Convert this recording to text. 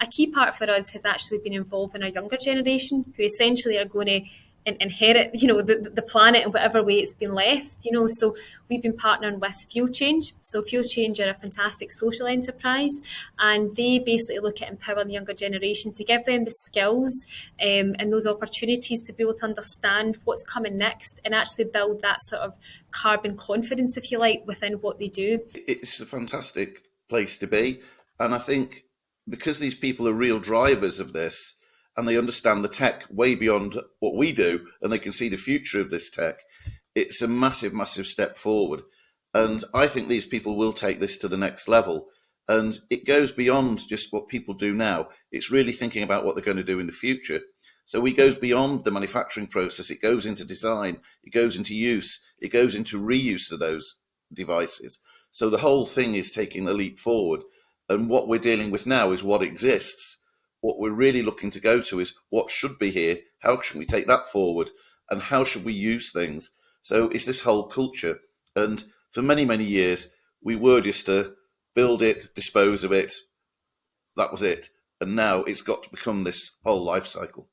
a key part for us has actually been involving our younger generation, who essentially are going to inherit, the planet in whatever way it's been left. So we've been partnering with Fuel Change. So Fuel Change are a fantastic social enterprise, and they basically look at empowering the younger generation to give them the skills and those opportunities to be able to understand what's coming next and actually build that sort of carbon confidence, if you like, within what they do. It's a fantastic place to be, and I think because these people are real drivers of this, and they understand the tech way beyond what we do, and they can see the future of this tech, it's a massive, massive step forward. And I think these people will take this to the next level. And it goes beyond just what people do now. It's really thinking about what they're going to do in the future. So it goes beyond the manufacturing process. It goes into design. It goes into use. It goes into reuse of those devices. So the whole thing is taking a leap forward. And what we're dealing with now is what exists. What we're really looking to go to is what should be here, how should we take that forward, and how should we use things. So it's this whole culture. And for many, many years, we were just to build it, dispose of it, that was it. And now it's got to become this whole life cycle.